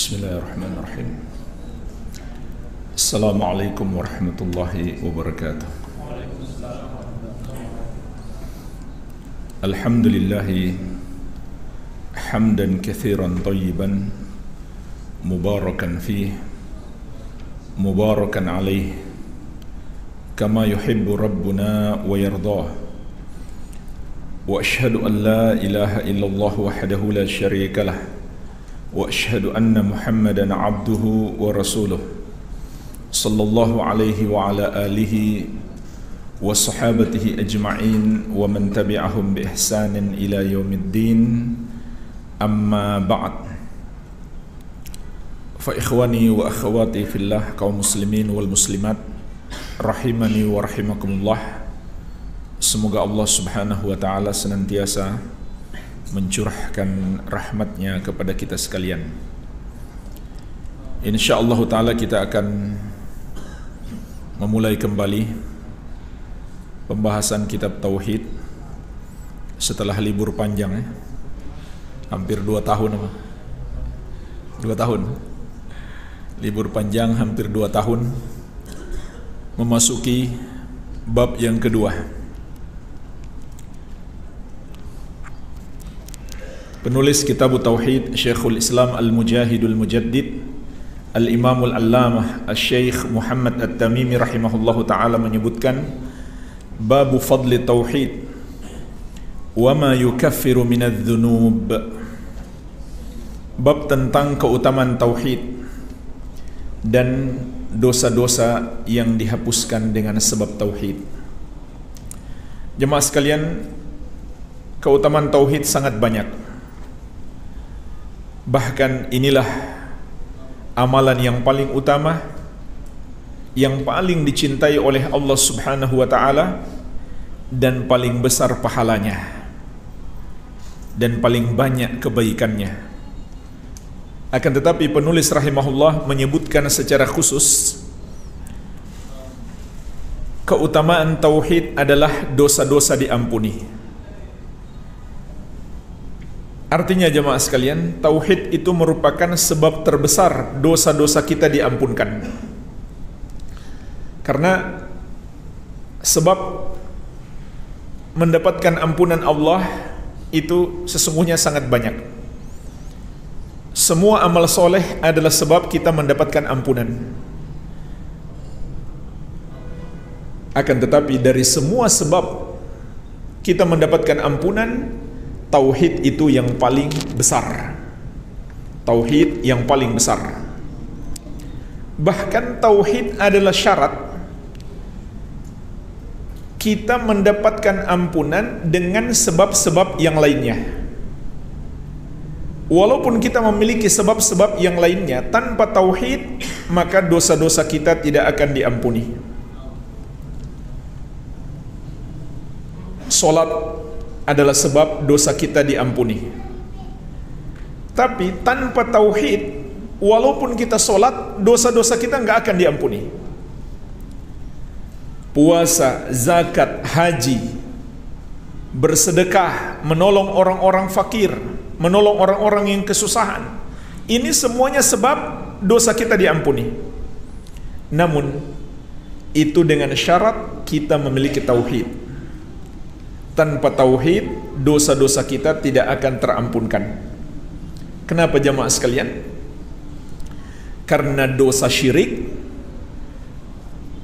Bismillahirrahmanirrahim. Assalamualaikum warahmatullahi wabarakatuh. Alhamdulillahi hamdan katsiran thayyiban mubarakan fih mubarakan alaih kama yuhibbu rabbuna wa yardah. Wa ashhadu an la ilaha illallah wahdahu la syarika lah wa ashhadu anna Muhammadan abduhu wa rasuluh sallallahu alaihi wa ala alihi wa sahabatihi ajma'in wa man tabi'ahum bi ihsanin ila yaumiddin, amma ba'd. Fa ikhwani wa akhwati fillah, kaum muslimin wal muslimat rahimani wa rahimakumullah. Semoga Allah subhanahu wa ta'ala senantiasa mencurahkan rahmatnya kepada kita sekalian. InsyaAllah ta'ala kita akan memulai kembali pembahasan kitab Tauhid setelah libur panjang, hampir 2 tahun. 2 tahun libur panjang, hampir 2 tahun, memasuki bab yang kedua. Penulis kitab Tauhid, Syekhul Islam Al-Mujahidul Mujaddid Al-Imamul Allamah Al-Syekh Muhammad At-Tamimi rahimahullahu ta'ala menyebutkan Babu Fadli Tauhid wa ma yukaffiru minadz dzunub. Bab tentang keutamaan Tauhid dan dosa-dosa yang dihapuskan dengan sebab Tauhid. Jemaah sekalian, keutamaan Tauhid sangat banyak. Bahkan inilah amalan yang paling utama, yang paling dicintai oleh Allah subhanahu wa ta'ala, dan paling besar pahalanya, dan paling banyak kebaikannya. Akan tetapi penulis rahimahullah menyebutkan secara khusus keutamaan Tauhid adalah dosa-dosa diampuni. Artinya jemaah sekalian, Tauhid itu merupakan sebab terbesar dosa-dosa kita diampunkan. Karena sebab mendapatkan ampunan Allah itu sesungguhnya sangat banyak. Semua amal soleh adalah sebab kita mendapatkan ampunan. Akan tetapi dari semua sebab kita mendapatkan ampunan, Tauhid itu yang paling besar. Tauhid yang paling besar. Bahkan Tauhid adalah syarat kita mendapatkan ampunan dengan sebab-sebab yang lainnya. Walaupun kita memiliki sebab-sebab yang lainnya, tanpa Tauhid maka dosa-dosa kita tidak akan diampuni. Salat adalah sebab dosa kita diampuni. Tapi tanpa Tauhid, walaupun kita solat, dosa-dosa kita nggak akan diampuni. Puasa, zakat, haji, bersedekah, menolong orang-orang fakir, menolong orang-orang yang kesusahan, ini semuanya sebab dosa kita diampuni. Namun itu dengan syarat kita memiliki Tauhid. Tanpa Tauhid, dosa-dosa kita tidak akan terampunkan. Kenapa jamaah sekalian? Karena dosa syirik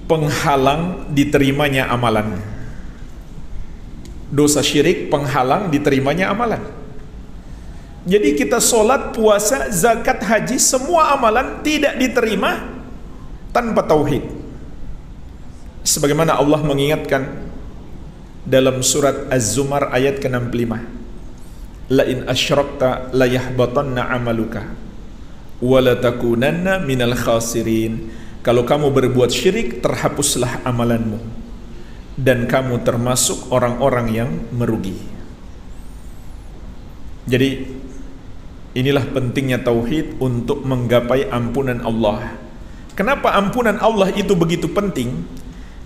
penghalang diterimanya amalan. Dosa syirik penghalang diterimanya amalan. Jadi kita solat, puasa, zakat, haji, semua amalan tidak diterima tanpa Tauhid. Sebagaimana Allah mengingatkan dalam surat Az-Zumar ayat ke-65, la in asyrakta la yahbatanna amaluka wa la takunanna minal khasirin. Kalau kamu berbuat syirik, terhapuslah amalanmu dan kamu termasuk orang-orang yang merugi. Jadi inilah pentingnya Tauhid untuk menggapai ampunan Allah. Kenapa ampunan Allah itu begitu penting?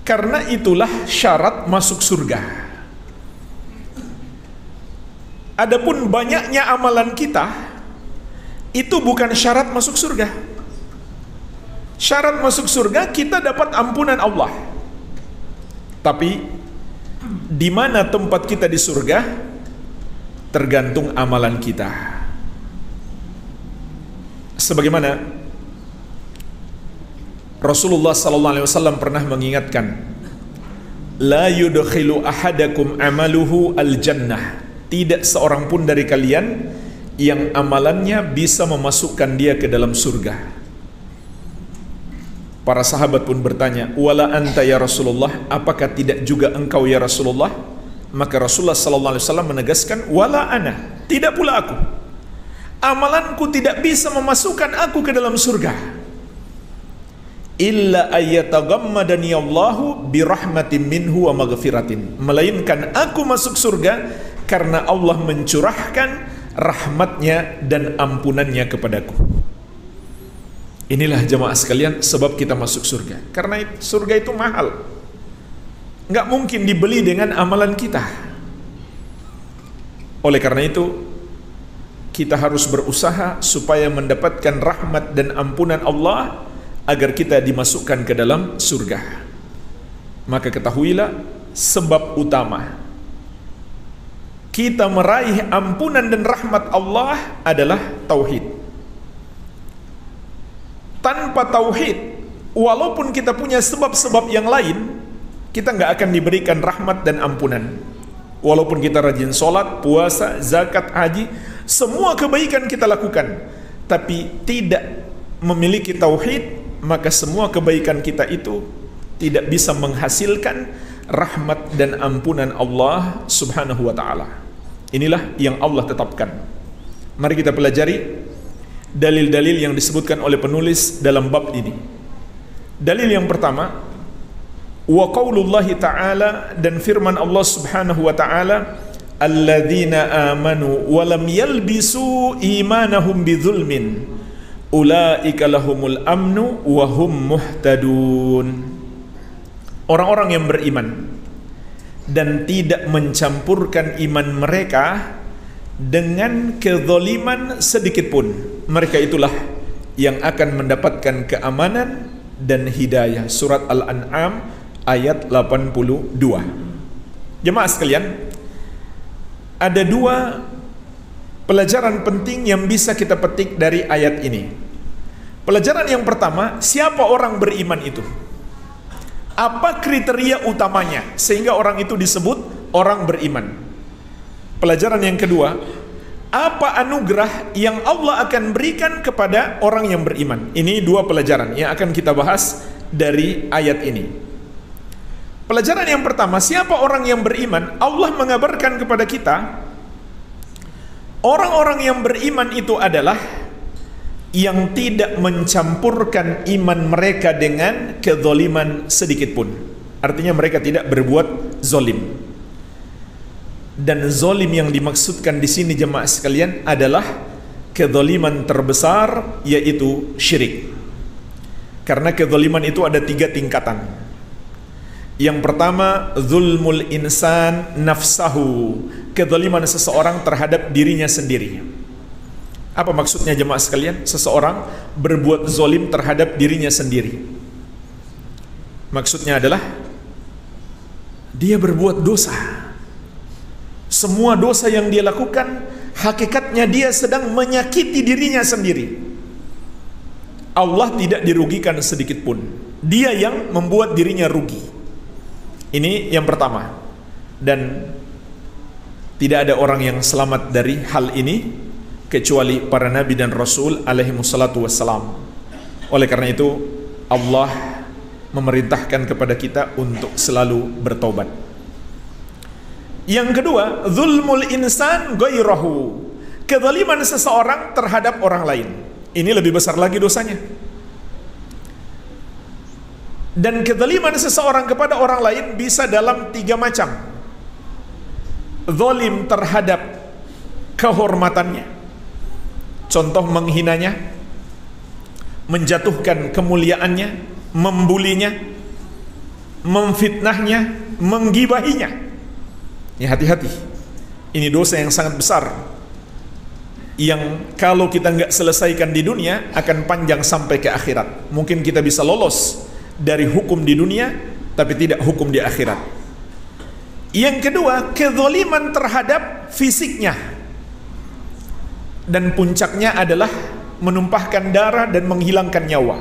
Karena itulah syarat masuk surga. Adapun banyaknya amalan kita, itu bukan syarat masuk surga. Syarat masuk surga kita dapat ampunan Allah. Tapi di mana tempat kita di surga tergantung amalan kita. Sebagaimana Rasulullah sallallahu alaihi wasallam pernah mengingatkan, la yudkhilu ahadakum amaluhu al-jannah. Tidak seorang pun dari kalian yang amalannya bisa memasukkan dia ke dalam surga. Para sahabat pun bertanya, wala anta ya Rasulullah, apakah tidak juga engkau ya Rasulullah? Maka Rasulullah sallallahu alaihi wasallam menegaskan, wala ana, tidak pula aku. Amalanku tidak bisa memasukkan aku ke dalam surga. Illa ayyatagammadani Allahu birahmatin minhu wa maghfiratin. Melainkan aku masuk surga karena Allah mencurahkan rahmatnya dan ampunannya kepadaku. Inilah jemaah sekalian sebab kita masuk surga. Karena surga itu mahal, nggak mungkin dibeli dengan amalan kita. Oleh karena itu kita harus berusaha supaya mendapatkan rahmat dan ampunan Allah agar kita dimasukkan ke dalam surga. Maka ketahuilah sebab utama kita meraih ampunan dan rahmat Allah adalah tauhid. Tanpa tauhid, walaupun kita punya sebab-sebab yang lain, kita nggak akan diberikan rahmat dan ampunan. Walaupun kita rajin sholat, puasa, zakat, haji, semua kebaikan kita lakukan, tapi tidak memiliki tauhid, maka semua kebaikan kita itu tidak bisa menghasilkan rahmat dan ampunan Allah subhanahu wa ta'ala. Inilah yang Allah tetapkan. Mari kita pelajari dalil-dalil yang disebutkan oleh penulis dalam bab ini. Dalil yang pertama, wa qaulullahi ta'ala, dan firman Allah subhanahu wa ta'ala, alladzina amanu wa lam yalbisu imanahum bidzulmin ulaika lahumul amnu wa hum muhtadun. Orang-orang yang beriman dan tidak mencampurkan iman mereka dengan kezaliman sedikit pun, mereka itulah yang akan mendapatkan keamanan dan hidayah. Surat Al-An'am ayat 82. Jemaah sekalian, ada dua pelajaran penting yang bisa kita petik dari ayat ini. Pelajaran yang pertama, siapa orang beriman itu? Apa kriteria utamanya sehingga orang itu disebut orang beriman? Pelajaran yang kedua, apa anugerah yang Allah akan berikan kepada orang yang beriman? Ini dua pelajaran yang akan kita bahas dari ayat ini. Pelajaran yang pertama, siapa orang yang beriman? Allah mengabarkan kepada kita, orang-orang yang beriman itu adalah yang tidak mencampurkan iman mereka dengan kezaliman sedikit pun. Artinya mereka tidak berbuat zalim. Dan zalim yang dimaksudkan di sini jemaah sekalian adalah kezaliman terbesar, yaitu syirik. Karena kezaliman itu ada 3 tingkatan. Yang pertama, zulmul insan nafsahu, kezaliman seseorang terhadap dirinya sendiri. Apa maksudnya jemaah sekalian? Seseorang berbuat zalim terhadap dirinya sendiri. Maksudnya adalah dia berbuat dosa. Semua dosa yang dia lakukan, hakikatnya dia sedang menyakiti dirinya sendiri. Allah tidak dirugikan sedikit pun. Dia yang membuat dirinya rugi. Ini yang pertama. Dan tidak ada orang yang selamat dari hal ini kecuali para nabi dan rasul alaihi wassalatu wassalam. Oleh karena itu Allah memerintahkan kepada kita untuk selalu bertobat. Yang kedua, zulmul insan ghairahu, kezaliman seseorang terhadap orang lain. Ini lebih besar lagi dosanya. Dan kezaliman seseorang kepada orang lain bisa dalam 3 macam. Zalim terhadap kehormatannya, contoh menghinanya, menjatuhkan kemuliaannya, membulinya, memfitnahnya, menggibahinya. Ya, hati-hati. Ini dosa yang sangat besar yang kalau kita nggak selesaikan di dunia akan panjang sampai ke akhirat. Mungkin kita bisa lolos dari hukum di dunia tapi tidak hukum di akhirat. Yang kedua, kezaliman terhadap fisiknya, dan puncaknya adalah menumpahkan darah dan menghilangkan nyawa.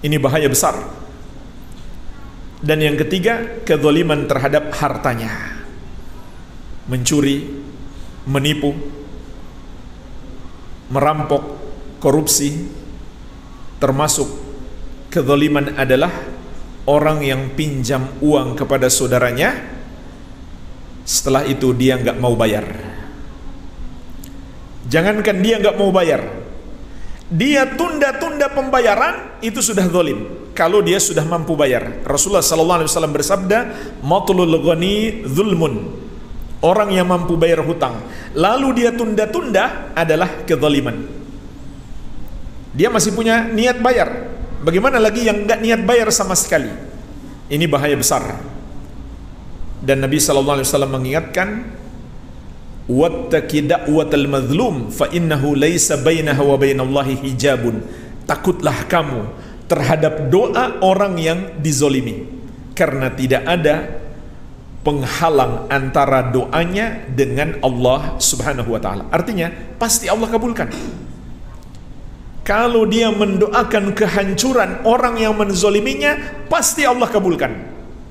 Ini bahaya besar. Dan yang ketiga, kezaliman terhadap hartanya, mencuri, menipu, merampok, korupsi. Termasuk kezaliman adalah orang yang pinjam uang kepada saudaranya, setelah itu dia nggak mau bayar. Jangankan dia nggak mau bayar, dia tunda-tunda pembayaran, itu sudah zalim. Kalau dia sudah mampu bayar, Rasulullah SAW bersabda, matlul ghani zulmun. Orang yang mampu bayar hutang lalu dia tunda-tunda adalah kezaliman. Dia masih punya niat bayar, bagaimana lagi yang nggak niat bayar sama sekali? Ini bahaya besar. Dan Nabi SAW mengingatkan, wattaqi da'watal mazlum fa innahu laisa bainaha wa bainallahi hijabun. Takutlah kamu terhadap doa orang yang dizolimi, karena tidak ada penghalang antara doanya dengan Allah Subhanahu wa ta'ala. Artinya pasti Allah kabulkan. Kalau dia mendoakan kehancuran orang yang menzoliminya, pasti Allah kabulkan.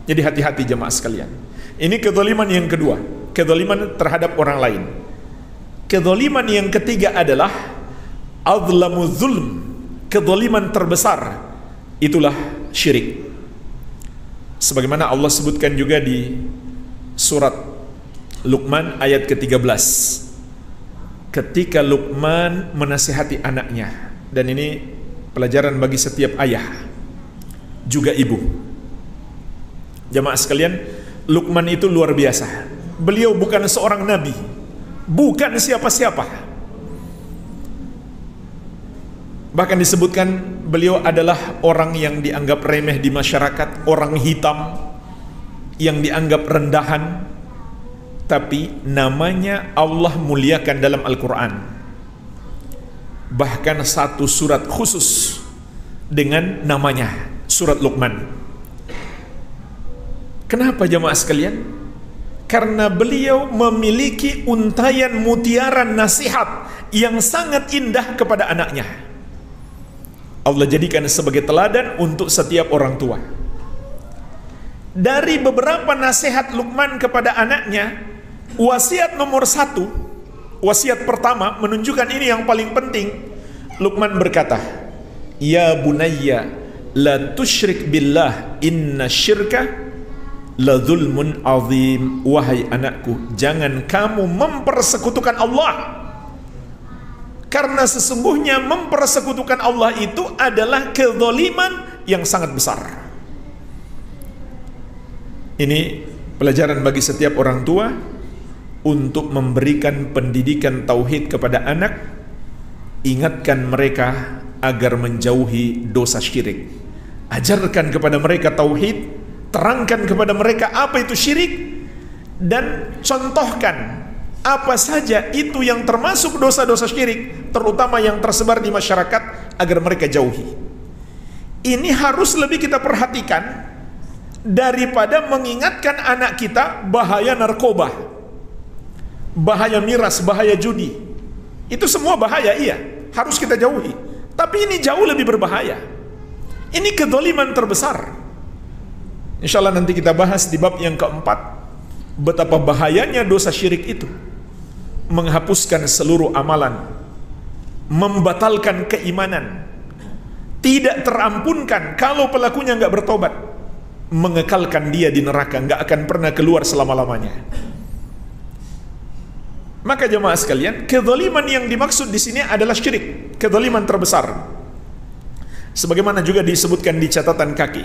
Jadi hati-hati jemaah sekalian. Ini kezaliman yang kedua, kezaliman terhadap orang lain. Kezaliman yang ketiga adalah azlamu zulm, kezaliman terbesar, itulah syirik. Sebagaimana Allah sebutkan juga di surat Luqman ayat ke-13, ketika Luqman menasihati anaknya. Dan ini pelajaran bagi setiap ayah, juga ibu. Jamaah sekalian, Luqman itu luar biasa. Beliau bukan seorang nabi, bukan siapa-siapa. Bahkan disebutkan beliau adalah orang yang dianggap remeh di masyarakat, orang hitam yang dianggap rendahan, tapi namanya Allah muliakan dalam Al-Quran. Bahkan satu surat khusus dengan namanya, surat Luqman. Kenapa jamaah sekalian? Karena beliau memiliki untayan mutiara nasihat yang sangat indah kepada anaknya. Allah jadikan sebagai teladan untuk setiap orang tua. Dari beberapa nasihat Luqman kepada anaknya, wasiat nomor 1, wasiat pertama menunjukkan ini yang paling penting. Luqman berkata, ya bunayya la tusyrik billah inna syirka la zulmun azim. Wahai anakku, jangan kamu mempersekutukan Allah, karena sesungguhnya mempersekutukan Allah itu adalah kezaliman yang sangat besar. Ini pelajaran bagi setiap orang tua untuk memberikan pendidikan tauhid kepada anak. Ingatkan mereka agar menjauhi dosa syirik. Ajarkan kepada mereka tauhid, terangkan kepada mereka apa itu syirik, dan contohkan apa saja itu yang termasuk dosa-dosa syirik, terutama yang tersebar di masyarakat, agar mereka jauhi. Ini harus lebih kita perhatikan daripada mengingatkan anak kita bahaya narkoba, bahaya miras, bahaya judi. Itu semua bahaya, iya, harus kita jauhi. Tapi ini jauh lebih berbahaya. Ini kezaliman terbesar. Insya Allah nanti kita bahas di bab yang keempat, betapa bahayanya dosa syirik itu. Menghapuskan seluruh amalan, membatalkan keimanan, tidak terampunkan kalau pelakunya nggak bertobat, mengekalkan dia di neraka, nggak akan pernah keluar selama-lamanya. Maka jemaah sekalian, kezaliman yang dimaksud di sini adalah syirik, kezaliman terbesar. Sebagaimana juga disebutkan di catatan kaki.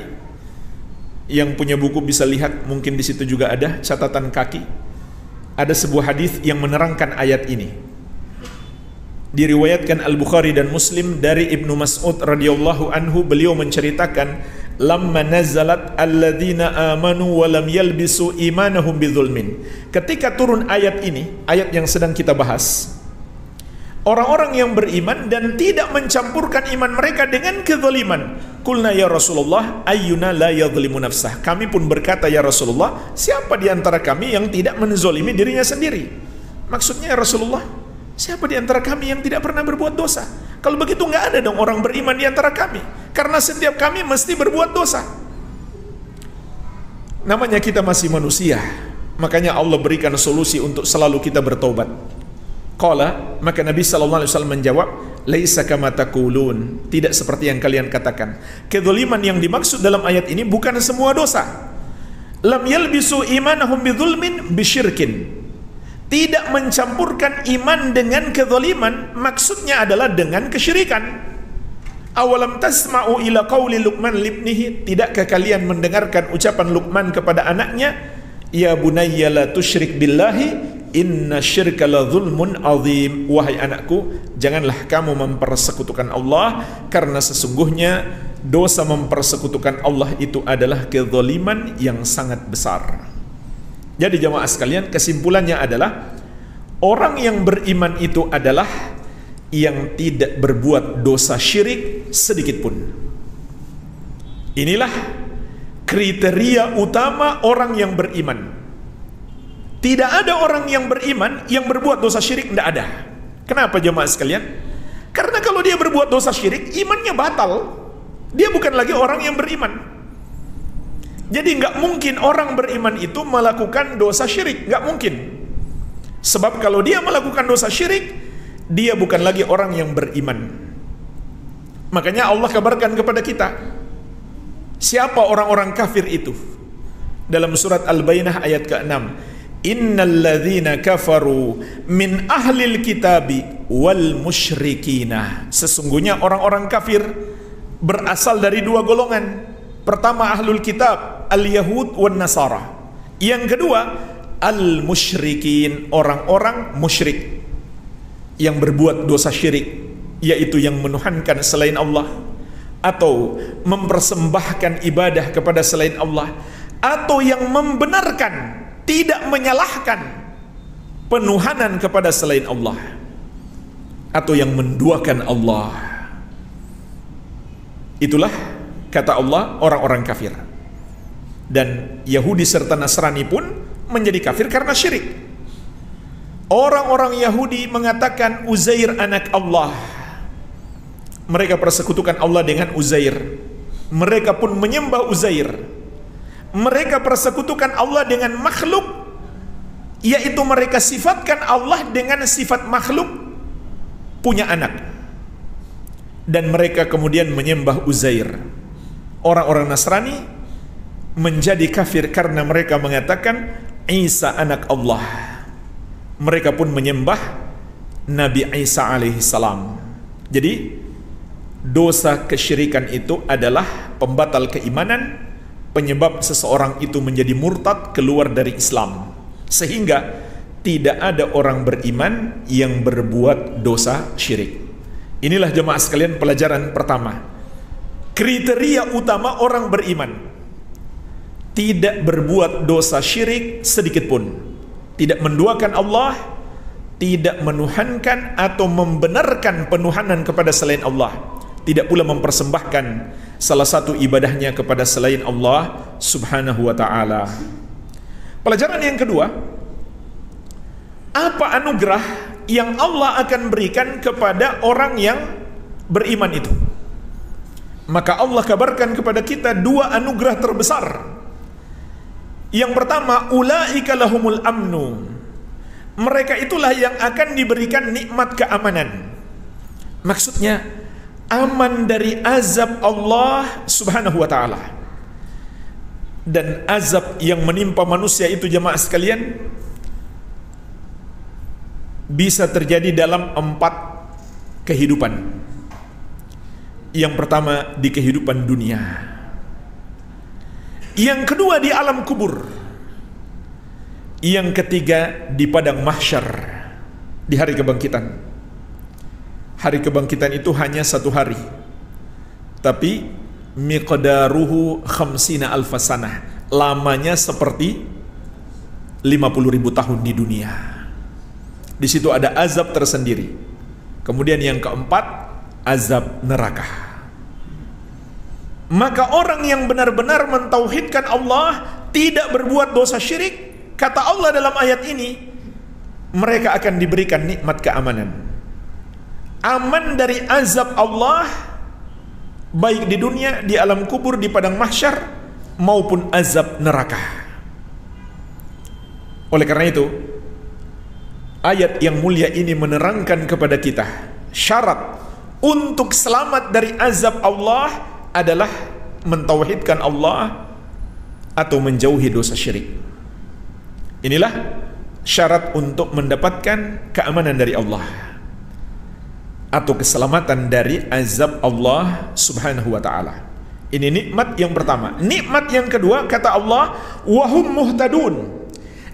Yang punya buku bisa lihat, mungkin di situ juga ada catatan kaki. Ada sebuah hadis yang menerangkan ayat ini. Diriwayatkan Al-Bukhari dan Muslim dari Ibnu Mas'ud radhiyallahu anhu, beliau menceritakan, lamma nazalat alladzina amanu wa lam yalbisu imanahum bidzulmin. Ketika turun ayat ini, ayat yang sedang kita bahas, orang-orang yang beriman dan tidak mencampurkan iman mereka dengan kezaliman. Qulna ya Rasulullah ayyuna la yadhlimu nafsah. Kami pun berkata, ya Rasulullah, siapa di antara kami yang tidak menzalimi dirinya sendiri? Maksudnya, ya Rasulullah, siapa di antara kami yang tidak pernah berbuat dosa? Kalau begitu nggak ada dong orang beriman di antara kami, karena setiap kami mesti berbuat dosa. Namanya kita masih manusia, makanya Allah berikan solusi untuk selalu kita bertobat. Qala, maka Nabi SAW menjawab, laisa kama taqulun, tidak seperti yang kalian katakan. Kezaliman yang dimaksud dalam ayat ini bukan semua dosa. Lam yalbisu imanahum bidzulmin bisyirkin. Tidak mencampurkan iman dengan kezaliman, maksudnya adalah dengan kesyirikan. Awalam tasma'u ila qawli Luqman libnihi, tidakkah kalian mendengarkan ucapan Luqman kepada anaknya, ya bunayya la tusyrik billahi inna syirka la zulmun azim. Wahai anakku, janganlah kamu mempersekutukan Allah, karena sesungguhnya dosa mempersekutukan Allah itu adalah kezaliman yang sangat besar. Jadi jamaah sekalian, kesimpulannya adalah orang yang beriman itu adalah yang tidak berbuat dosa syirik sedikit pun. Inilah kriteria utama orang yang beriman. Tidak ada orang yang beriman yang berbuat dosa syirik, tidak ada. Kenapa jemaah sekalian? Karena kalau dia berbuat dosa syirik, imannya batal. Dia bukan lagi orang yang beriman. Jadi nggak mungkin orang beriman itu melakukan dosa syirik, nggak mungkin. Sebab kalau dia melakukan dosa syirik, dia bukan lagi orang yang beriman. Makanya Allah kabarkan kepada kita, siapa orang-orang kafir itu? Dalam surat Al-Bayyinah ayat ke-6, innal ladzina kafaru min ahlil kitabi wal musyrikina. Sesungguhnya orang-orang kafir berasal dari dua golongan. Pertama ahlul kitab, al-yahud wan nasara. Yang kedua al-musyrikin, orang-orang musyrik yang berbuat dosa syirik, yaitu yang menuhankan selain Allah, atau mempersembahkan ibadah kepada selain Allah, atau yang membenarkan, tidak menyalahkan penuhanan kepada selain Allah, atau yang menduakan Allah. Itulah kata Allah orang-orang kafir. Dan Yahudi serta Nasrani pun menjadi kafir karena syirik. Orang-orang Yahudi mengatakan Uzair anak Allah. Mereka persekutukan Allah dengan Uzair. Mereka pun menyembah Uzair. Mereka persekutukan Allah dengan makhluk, yaitu mereka sifatkan Allah dengan sifat makhluk punya anak. Dan mereka kemudian menyembah Uzair. Orang-orang Nasrani menjadi kafir karena mereka mengatakan Isa anak Allah. Mereka pun menyembah Nabi Isa alaihi salam. Jadi dosa kesyirikan itu adalah pembatal keimanan, penyebab seseorang itu menjadi murtad, keluar dari Islam. Sehingga tidak ada orang beriman yang berbuat dosa syirik. Inilah jemaah sekalian pelajaran pertama. Kriteria utama orang beriman: tidak berbuat dosa syirik sedikit pun, tidak menduakan Allah, tidak menuhankan atau membenarkan penuhanan kepada selain Allah, tidak pula mempersembahkan salah satu ibadahnya kepada selain Allah subhanahu wa ta'ala. Pelajaran yang kedua, apa anugerah yang Allah akan berikan kepada orang yang beriman itu? Maka Allah kabarkan kepada kita dua anugerah terbesar. Yang pertama, ulaika lahumul amnu. Mereka itulah yang akan diberikan nikmat keamanan. Maksudnya aman dari azab Allah subhanahu wa ta'ala. Dan azab yang menimpa manusia itu jemaah sekalian bisa terjadi dalam 4 kehidupan. Yang pertama di kehidupan dunia, yang kedua di alam kubur, yang ketiga di padang mahsyar, di hari kebangkitan. Hari kebangkitan itu hanya 1 hari, tapi miqdaruhu khamsina alfasanah, lamanya seperti 50.000 tahun di dunia. Di situ ada azab tersendiri. Kemudian yang keempat, azab neraka. Maka orang yang benar-benar mentauhidkan Allah, tidak berbuat dosa syirik, kata Allah dalam ayat ini, mereka akan diberikan nikmat keamanan. Aman dari azab Allah, baik di dunia, di alam kubur, di padang mahsyar, maupun azab neraka. Oleh karena itu, ayat yang mulia ini menerangkan kepada kita, syarat untuk selamat dari azab Allah adalah mentauhidkan Allah atau menjauhi dosa syirik. Inilah syarat untuk mendapatkan keamanan dari Allah atau keselamatan dari azab Allah subhanahu wa ta'ala. Ini nikmat yang pertama. Nikmat yang kedua, kata Allah, wahum muhtadun,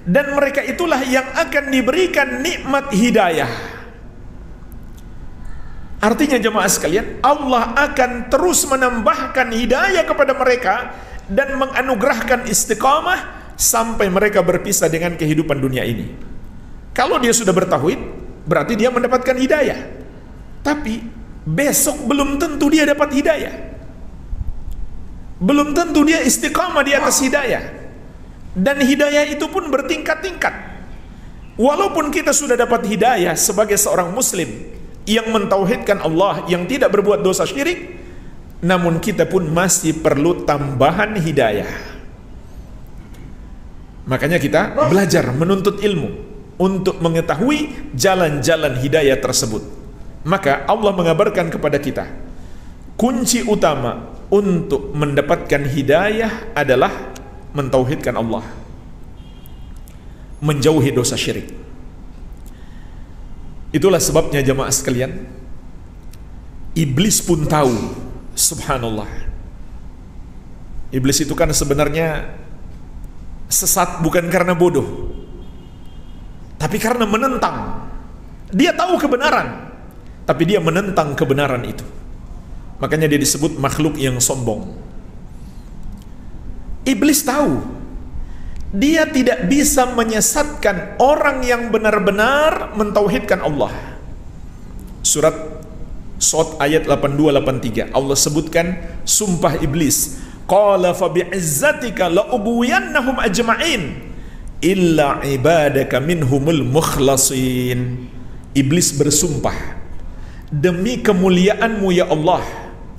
dan mereka itulah yang akan diberikan nikmat hidayah. Artinya jemaah sekalian, Allah akan terus menambahkan hidayah kepada mereka dan menganugerahkan istiqamah sampai mereka berpisah dengan kehidupan dunia ini. Kalau dia sudah bertauhid, berarti dia mendapatkan hidayah. Tapi besok belum tentu dia dapat hidayah. Belum tentu dia istiqamah di atas hidayah. Dan hidayah itu pun bertingkat-tingkat. Walaupun kita sudah dapat hidayah sebagai seorang muslim yang mentauhidkan Allah, yang tidak berbuat dosa syirik, namun kita pun masih perlu tambahan hidayah. Makanya kita belajar menuntut ilmu untuk mengetahui jalan-jalan hidayah tersebut. Maka Allah mengabarkan kepada kita, kunci utama untuk mendapatkan hidayah adalah mentauhidkan Allah, menjauhi dosa syirik. Itulah sebabnya jemaah sekalian, iblis pun tahu, subhanallah. Iblis itu kan sebenarnya sesat bukan karena bodoh, tapi karena menentang. Dia tahu kebenaran, tapi dia menentang kebenaran itu. Makanya dia disebut makhluk yang sombong. Iblis tahu dia tidak bisa menyesatkan orang yang benar-benar mentauhidkan Allah. Surat Shad ayat 82-83 Allah sebutkan sumpah iblis, qala fa bi'izzatika la'ubwiyannahum ajma'in illa ibadaka minhumul mukhlasin. Iblis bersumpah, demi kemuliaanmu ya Allah.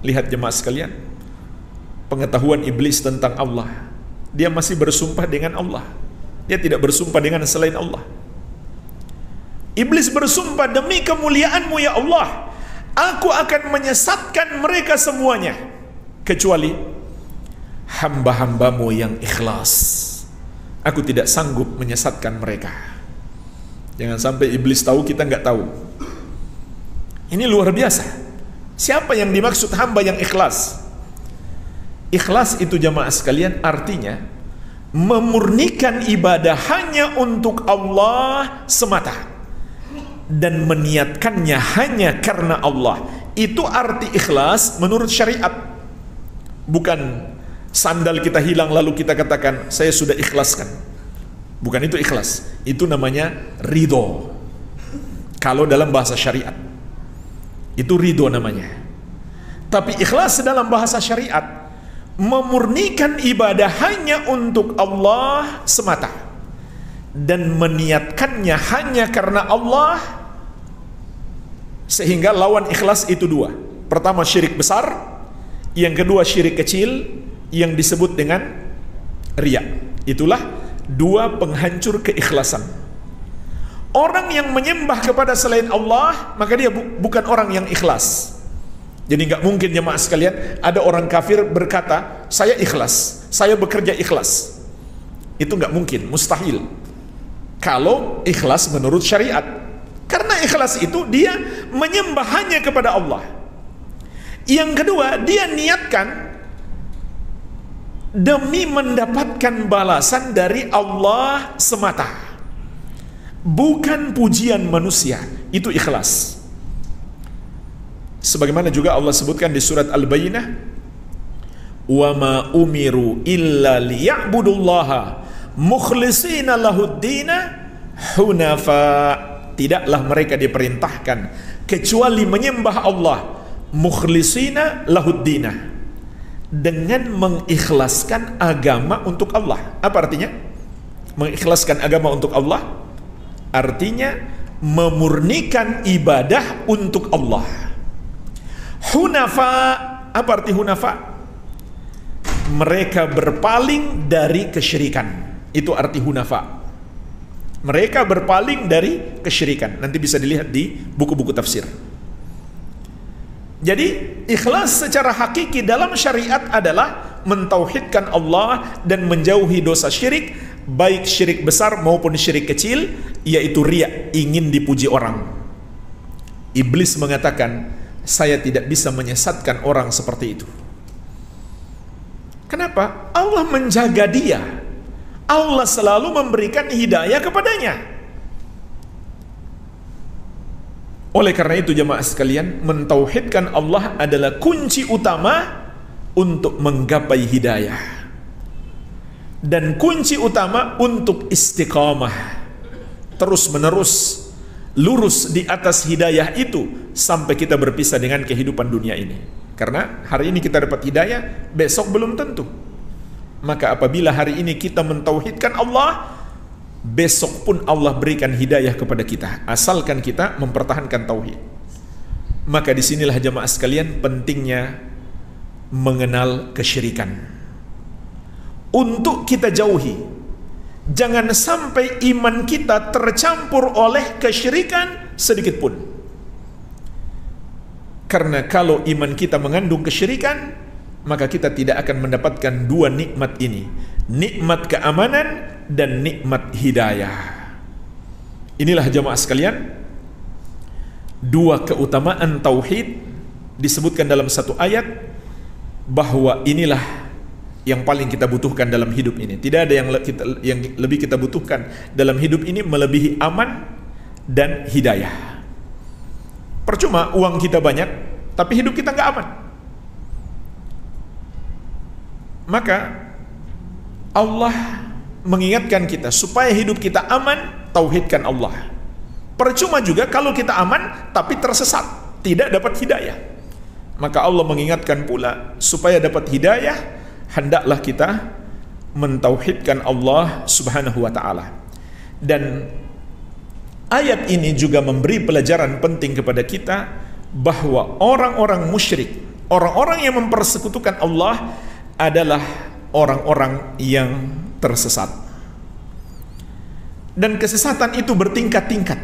Lihat jemaah sekalian, pengetahuan iblis tentang Allah. Dia masih bersumpah dengan Allah. Dia tidak bersumpah dengan selain Allah. Iblis bersumpah, demi kemuliaanmu ya Allah, aku akan menyesatkan mereka semuanya, kecuali hamba-hambamu yang ikhlas. Aku tidak sanggup menyesatkan mereka. Jangan sampai iblis tahu kita nggak tahu. Ini luar biasa. Siapa yang dimaksud hamba yang ikhlas? Ikhlas itu jamaah sekalian artinya memurnikan ibadah hanya untuk Allah semata dan meniatkannya hanya karena Allah. Itu arti ikhlas menurut syariat. Bukan sandal kita hilang lalu kita katakan saya sudah ikhlaskan. Bukan itu ikhlas. Itu namanya ridho. Kalau dalam bahasa syariat itu ridho namanya. Tapi ikhlas dalam bahasa syariat memurnikan ibadah hanya untuk Allah semata dan meniatkannya hanya karena Allah, sehingga lawan ikhlas itu dua. Pertama syirik besar, yang kedua syirik kecil yang disebut dengan riya. Itulah dua penghancur keikhlasan. Orang yang menyembah kepada selain Allah, maka dia bukan orang yang ikhlas. Jadi nggak mungkin jemaah sekalian ada orang kafir berkata saya ikhlas, saya bekerja ikhlas. Itu nggak mungkin, mustahil. Kalau ikhlas menurut syariat, karena ikhlas itu dia menyembah hanya kepada Allah. Yang kedua, dia niatkan demi mendapatkan balasan dari Allah semata, bukan pujian manusia. Itu ikhlas. Sebagaimana juga Allah sebutkan di surat Al-Bayyinah, wa ma umiru illa liya'budullaha mukhlishina lahuddina hunafa. Tidaklah mereka diperintahkan kecuali menyembah Allah mukhlisina lahuddina, dengan mengikhlaskan agama untuk Allah. Apa artinya mengikhlaskan agama untuk Allah? Artinya memurnikan ibadah untuk Allah. Hunafa, apa arti hunafa? Mereka berpaling dari kesyirikan. Itu arti hunafa. Mereka berpaling dari kesyirikan. Nanti bisa dilihat di buku-buku tafsir. Jadi ikhlas secara hakiki dalam syariat adalah mentauhidkan Allah dan menjauhi dosa syirik, baik syirik besar maupun syirik kecil, yaitu riya, ingin dipuji orang. Iblis mengatakan, saya tidak bisa menyesatkan orang seperti itu. Kenapa? Allah menjaga dia. Allah selalu memberikan hidayah kepadanya. Oleh karena itu jemaah sekalian, mentauhidkan Allah adalah kunci utama untuk menggapai hidayah. Dan kunci utama untuk istiqamah. Terus menerus lurus di atas hidayah itu sampai kita berpisah dengan kehidupan dunia ini. Karena hari ini kita dapat hidayah, besok belum tentu. Maka apabila hari ini kita mentauhidkan Allah, besok pun Allah berikan hidayah kepada kita, asalkan kita mempertahankan tauhid. Maka disinilah jemaah sekalian pentingnya mengenal kesyirikan. Untuk kita jauhi, jangan sampai iman kita tercampur oleh kesyirikan sedikit pun. Karena kalau iman kita mengandung kesyirikan, maka kita tidak akan mendapatkan dua nikmat ini, nikmat keamanan dan nikmat hidayah. Inilah jemaah sekalian, dua keutamaan tauhid disebutkan dalam satu ayat, bahwa inilah yang paling kita butuhkan dalam hidup ini. Tidak ada yang lebih kita butuhkan dalam hidup ini melebihi aman dan hidayah. Percuma uang kita banyak, tapi hidup kita nggak aman. Maka Allah mengingatkan kita supaya hidup kita aman, tauhidkan Allah. Percuma juga kalau kita aman tapi tersesat, tidak dapat hidayah. Maka Allah mengingatkan pula supaya dapat hidayah, hendaklah kita mentauhidkan Allah Subhanahu wa taala. Dan ayat ini juga memberi pelajaran penting kepada kita bahwa orang-orang musyrik, orang-orang yang mempersekutukan Allah adalah orang-orang yang tersesat. Dan kesesatan itu bertingkat-tingkat.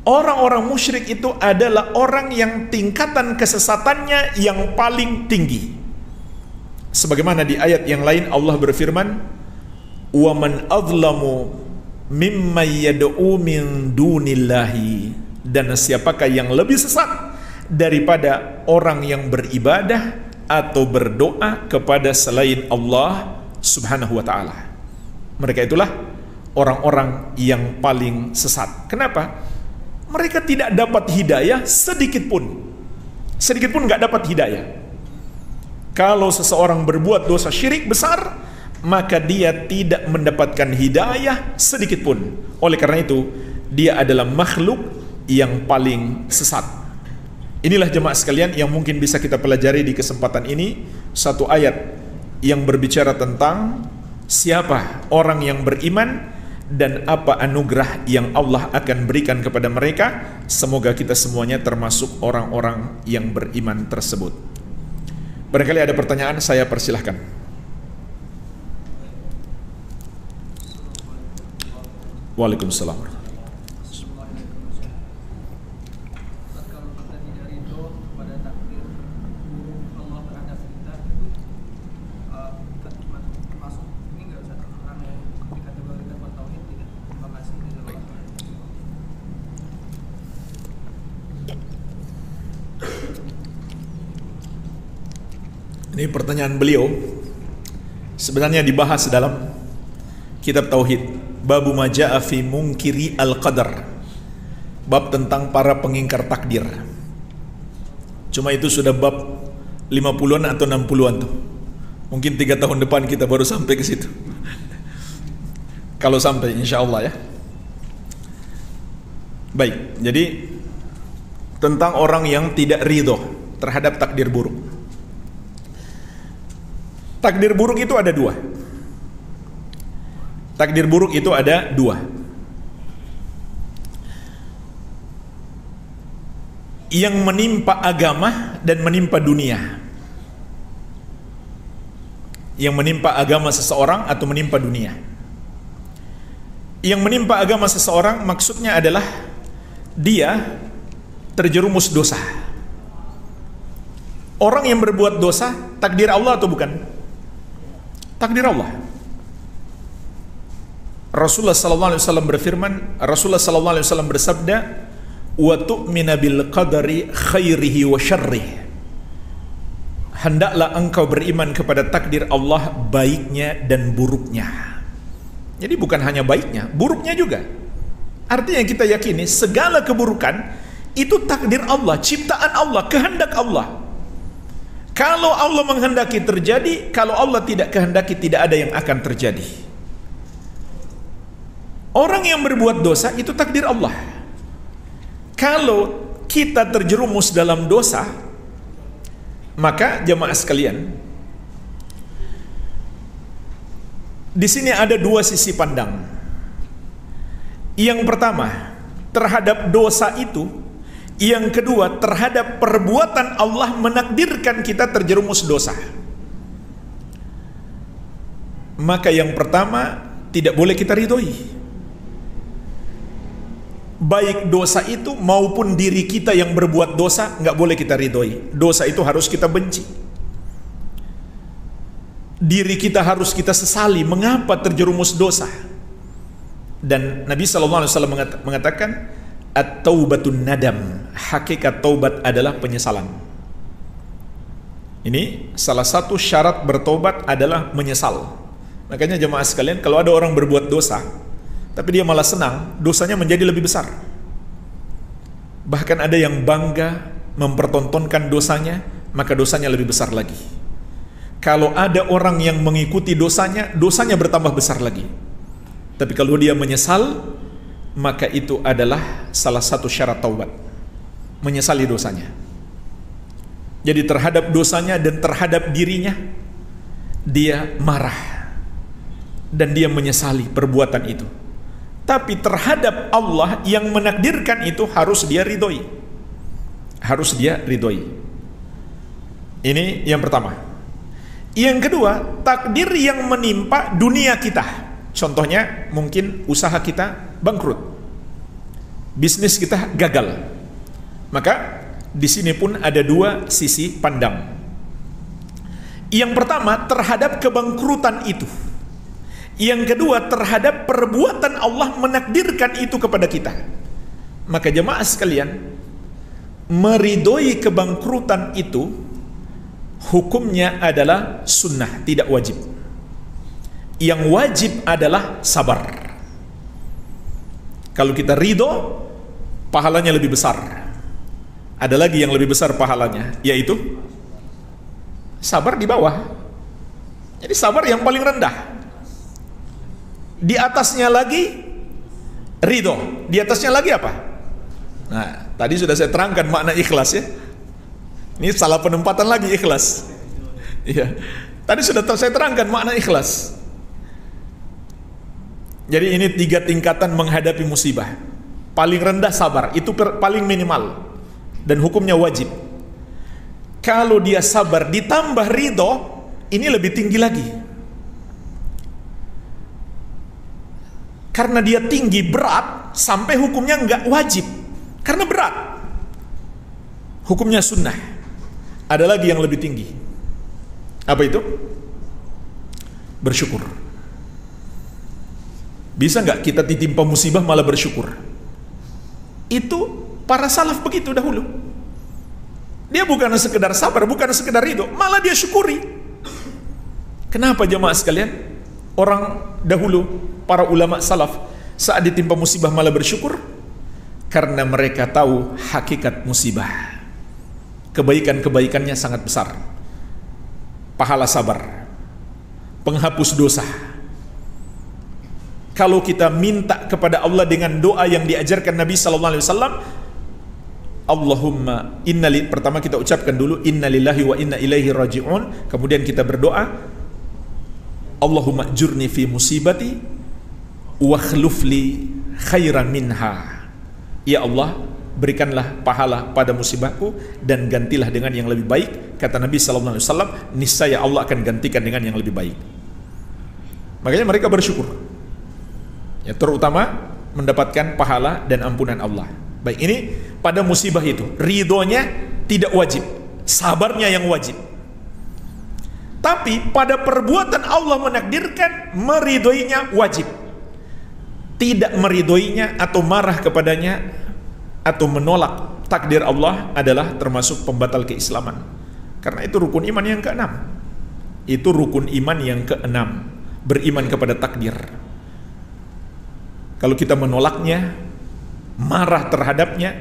Orang-orang musyrik itu adalah orang yang tingkatan kesesatannya yang paling tinggi. Sebagaimana di ayat yang lain Allah berfirman, "Wa man adlamu mimma yad'u min dunillahi," dan siapakah yang lebih sesat daripada orang yang beribadah atau berdoa kepada selain Allah Subhanahu wa taala. Mereka itulah orang-orang yang paling sesat. Kenapa? Mereka tidak dapat hidayah sedikit pun nggak dapat hidayah. Kalau seseorang berbuat dosa syirik besar, maka dia tidak mendapatkan hidayah sedikit pun. Oleh karena itu, dia adalah makhluk yang paling sesat. Inilah jemaah sekalian yang mungkin bisa kita pelajari di kesempatan ini, satu ayat yang berbicara tentang siapa orang yang beriman dan apa anugerah yang Allah akan berikan kepada mereka. Semoga kita semuanya termasuk orang-orang yang beriman tersebut. Barangkali ada pertanyaan, saya persilahkan. Waalaikumsalam. Ini pertanyaan beliau sebenarnya dibahas dalam kitab Tauhid, Babu Maja'a fi Munkiri Al-Qadar, bab tentang para pengingkar takdir. Cuma itu sudah bab 50-an atau 60-an tuh. Mungkin 3 tahun depan kita baru sampai ke situ. Kalau sampai, insya Allah ya. Baik, jadi tentang orang yang tidak ridho terhadap takdir buruk. Takdir buruk itu ada dua. Takdir buruk itu ada dua. Yang menimpa agama dan menimpa dunia. Yang menimpa agama seseorang atau menimpa dunia. Yang menimpa agama seseorang maksudnya adalah dia terjerumus dosa. Orang yang berbuat dosa, takdir Allah atau bukan? Takdir Allah. Rasulullah sallallahu alaihi wasallam berfirman, Rasulullah sallallahu alaihi wasallam bersabda, "Wa tu'mina bil qadari khairihi wa syarrihi." Hendaklah engkau beriman kepada takdir Allah, baiknya dan buruknya. Jadi bukan hanya baiknya, buruknya juga. Artinya kita yakini segala keburukan itu takdir Allah, ciptaan Allah, kehendak Allah. Kalau Allah menghendaki terjadi, kalau Allah tidak kehendaki, tidak ada yang akan terjadi. Orang yang berbuat dosa itu takdir Allah. Kalau kita terjerumus dalam dosa, maka jemaah sekalian, di sini ada dua sisi pandang. Yang pertama, terhadap dosa itu. Yang kedua, terhadap perbuatan Allah menakdirkan kita terjerumus dosa. Maka yang pertama, tidak boleh kita ridhoi. Baik dosa itu maupun diri kita yang berbuat dosa, nggak boleh kita ridhoi. Dosa itu harus kita benci. Diri kita harus kita sesali, mengapa terjerumus dosa. Dan Nabi SAW mengatakan, at-taubatun nadam, hakikat taubat adalah penyesalan. Ini salah satu syarat bertobat adalah menyesal. Makanya jemaah sekalian, kalau ada orang berbuat dosa, tapi dia malah senang, dosanya menjadi lebih besar. Bahkan ada yang bangga mempertontonkan dosanya, maka dosanya lebih besar lagi. Kalau ada orang yang mengikuti dosanya, dosanya bertambah besar lagi. Tapi kalau dia menyesal, maka itu adalah salah satu syarat taubat, menyesali dosanya. Jadi terhadap dosanya dan terhadap dirinya, dia marah dan dia menyesali perbuatan itu. Tapi terhadap Allah yang menakdirkan itu harus dia ridhoi. Harus dia ridhoi. Ini yang pertama. Yang kedua, takdir yang menimpa dunia kita. Contohnya mungkin usaha kita bangkrut, bisnis kita gagal. Maka di sini pun ada dua sisi pandang. Yang pertama terhadap kebangkrutan itu. Yang kedua terhadap perbuatan Allah menakdirkan itu kepada kita. Maka jemaah sekalian, meridhoi kebangkrutan itu hukumnya adalah sunnah, tidak wajib. Yang wajib adalah sabar. Kalau kita ridho, pahalanya lebih besar. Ada lagi yang lebih besar pahalanya, yaitu sabar di bawah. Jadi sabar yang paling rendah. Di atasnya lagi ridho. Di atasnya lagi apa? Nah, tadi sudah saya terangkan makna ikhlas ya. Ini salah penempatan lagi ikhlas. Iya. Tadi sudah saya terangkan makna ikhlas. Jadi ini 3 tingkatan menghadapi musibah. Paling rendah sabar, itu paling minimal. Dan hukumnya wajib. Kalau dia sabar ditambah ridho, ini lebih tinggi lagi. Karena dia tinggi, berat, sampai hukumnya nggak wajib. Karena berat. Hukumnya sunnah. Ada lagi yang lebih tinggi. Apa itu? Bersyukur. Bisa nggak kita ditimpa musibah malah bersyukur? Itu para salaf begitu dahulu. Dia bukan sekedar sabar, bukan sekedar ridho, malah dia syukuri. Kenapa jemaah sekalian? Orang dahulu, para ulama salaf, saat ditimpa musibah malah bersyukur? Karena mereka tahu hakikat musibah. Kebaikan-kebaikannya sangat besar. Pahala sabar, penghapus dosa. Kalau kita minta kepada Allah dengan doa yang diajarkan Nabi SAW, Allahumma pertama kita ucapkan dulu innalillahi wa inna ilaihi raji'un, kemudian kita berdoa Allahumma jurni fi musibati wa khlufli khairan minha. Ya Allah, berikanlah pahala pada musibahku dan gantilah dengan yang lebih baik. Kata Nabi sallallahu alaihi wasallam, niscaya Allah akan gantikan dengan yang lebih baik. Makanya mereka bersyukur. Ya, terutama mendapatkan pahala dan ampunan Allah. Baik, ini pada musibah itu ridhonya tidak wajib, sabarnya yang wajib. Tapi pada perbuatan Allah menakdirkan, meridhoinya wajib. Tidak meridhoinya atau marah kepadanya atau menolak takdir Allah adalah termasuk pembatal keislaman. Karena itu rukun iman yang keenam. Itu rukun iman yang keenam, beriman kepada takdir. Kalau kita menolaknya, marah terhadapnya,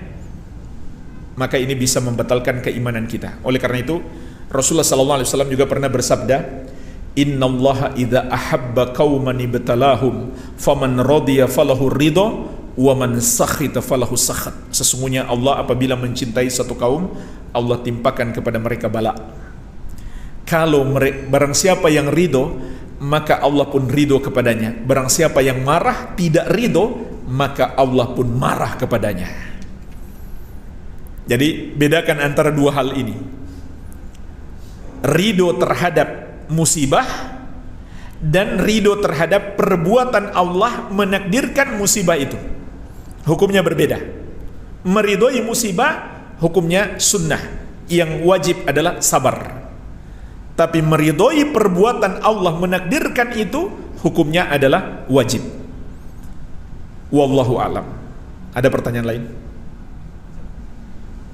maka ini bisa membatalkan keimanan kita. Oleh karena itu Rasulullah SAW juga pernah bersabda, innallaha idza ahabba qauman ibtalahum faman radiya falahu ridha wa man sakhita falahu sakhat. Sesungguhnya Allah apabila mencintai satu kaum, Allah timpakan kepada mereka bala. Kalau barang siapa yang ridho, maka Allah pun ridho kepadanya. Barang siapa yang marah, tidak ridho, maka Allah pun marah kepadanya. Jadi bedakan antara dua hal ini. Ridho terhadap musibah dan ridho terhadap perbuatan Allah menakdirkan musibah itu. Hukumnya berbeda. Meridhoi musibah hukumnya sunnah, yang wajib adalah sabar. Tapi meridhoi perbuatan Allah menakdirkan itu hukumnya adalah wajib. Wallahu a'lam. Ada pertanyaan lain?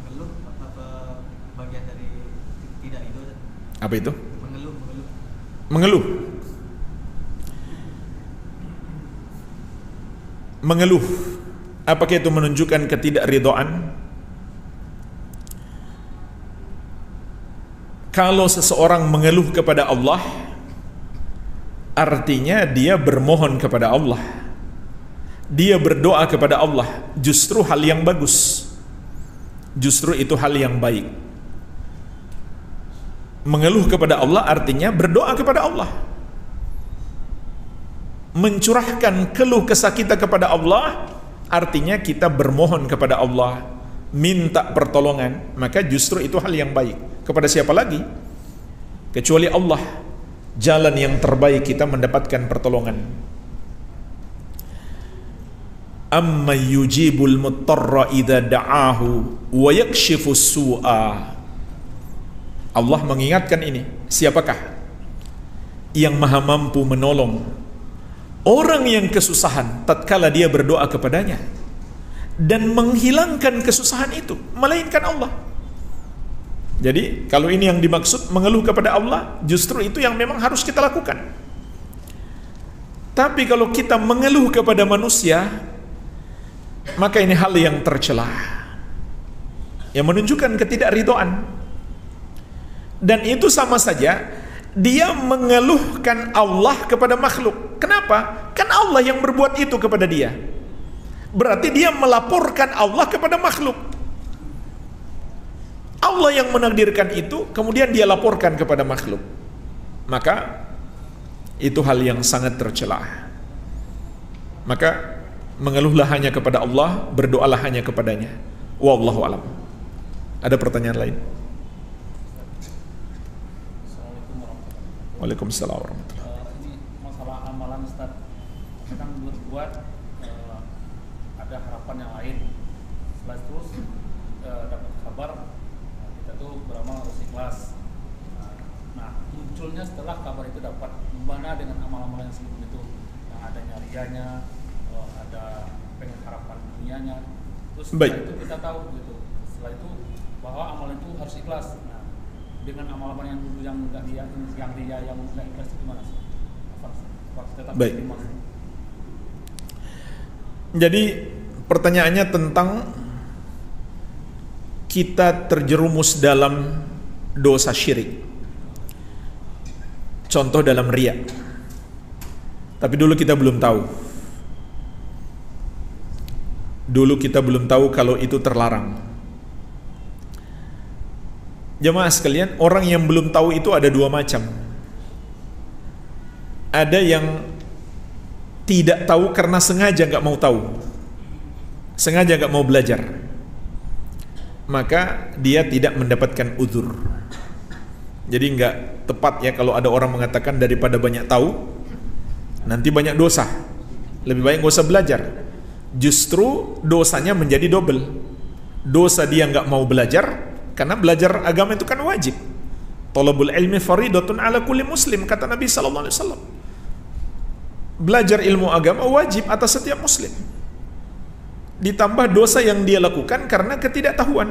Mengeluh apa bagian dari tidak itu? Apa itu? Mengeluh. Mengeluh. Mengeluh. Apakah itu menunjukkan ketidakridhaan? Kalau seseorang mengeluh kepada Allah, artinya dia bermohon kepada Allah, dia berdoa kepada Allah. Justru hal yang bagus, justru itu hal yang baik. Mengeluh kepada Allah artinya berdoa kepada Allah, mencurahkan keluh kesah kita kepada Allah, artinya kita bermohon kepada Allah, minta pertolongan. Maka justru itu hal yang baik. Kepada siapa lagi kecuali Allah, jalan yang terbaik kita mendapatkan pertolongan. Amma yujibul muttarra idza da'ahu wa yakshifus su'a. Allah mengingatkan ini, siapakah yang maha mampu menolong orang yang kesusahan tatkala dia berdoa kepadanya dan menghilangkan kesusahan itu, melainkan Allah. Jadi kalau ini yang dimaksud mengeluh kepada Allah, justru itu yang memang harus kita lakukan. Tapi kalau kita mengeluh kepada manusia, maka ini hal yang tercela, yang menunjukkan ketidakridhaan. Dan itu sama saja dia mengeluhkan Allah kepada makhluk. Kenapa? Kan Allah yang berbuat itu kepada dia. Berarti dia melaporkan Allah kepada makhluk. Allah yang menakdirkan itu, kemudian dia laporkan kepada makhluk. Maka itu hal yang sangat tercela. Maka mengeluhlah hanya kepada Allah, berdoalah hanya kepadanya. Wallahu alam. Ada pertanyaan lain? Waalaikumsalam warahmatullahi. Ini masalah amalan Ustaz. Kita kan berbuat ada harapan yang lain. Setelah itu dapat kabar kita tuh beramal harus ikhlas. Nah, munculnya setelah kabar itu dapat mana dengan amal-amal yang sebelum itu, yang adanya rianya, ada pengen harapan dunianya. Terus setelah itu kita tahu gitu. Setelah itu bahwa amal itu harus ikhlas. Nah, dengan amal-amal yang dulu yang enggak dia yang enggak ikhlas itu gimana sih? Tetap baik. istimewa. Jadi pertanyaannya tentang kita terjerumus dalam dosa syirik. Contoh dalam riya. Tapi dulu kita belum tahu. Dulu kita belum tahu kalau itu terlarang. Jemaah sekalian, orang yang belum tahu itu ada dua macam. Ada yang tidak tahu karena sengaja nggak mau tahu, sengaja nggak mau belajar, maka dia tidak mendapatkan uzur. Jadi nggak tepat ya kalau ada orang mengatakan daripada banyak tahu nanti banyak dosa, lebih baik nggak usah belajar. Justru dosanya menjadi double. Dosa dia nggak mau belajar, karena belajar agama itu kan wajib. Thalabul ilmi faridatun ala kulli muslim, kata Nabi sallallahu alaihi wasallam. Belajar ilmu agama wajib atas setiap muslim. Ditambah dosa yang dia lakukan karena ketidaktahuan,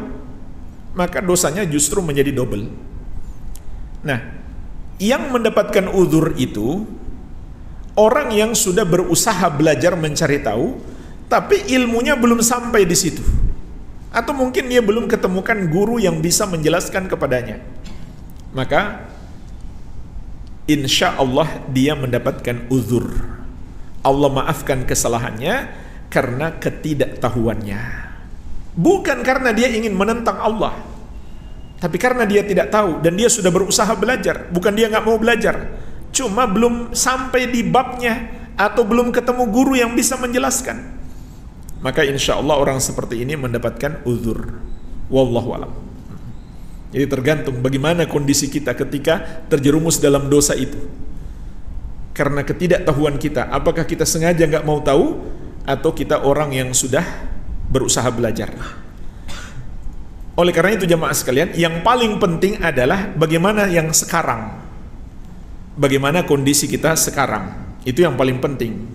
maka dosanya justru menjadi double. Nah, yang mendapatkan uzur itu orang yang sudah berusaha belajar mencari tahu, tapi ilmunya belum sampai di situ, atau mungkin dia belum ketemukan guru yang bisa menjelaskan kepadanya, maka insya Allah dia mendapatkan uzur. Allah maafkan kesalahannya karena ketidaktahuannya, bukan karena dia ingin menentang Allah, tapi karena dia tidak tahu dan dia sudah berusaha belajar. Bukan dia nggak mau belajar, cuma belum sampai di babnya atau belum ketemu guru yang bisa menjelaskan. Maka insya Allah orang seperti ini mendapatkan uzur. Wallahu a'lam. Jadi tergantung bagaimana kondisi kita ketika terjerumus dalam dosa itu. Karena ketidaktahuan kita, apakah kita sengaja nggak mau tahu atau kita orang yang sudah berusaha belajar. Oleh karena itu jamaah sekalian, yang paling penting adalah bagaimana yang sekarang. Bagaimana kondisi kita sekarang. Itu yang paling penting.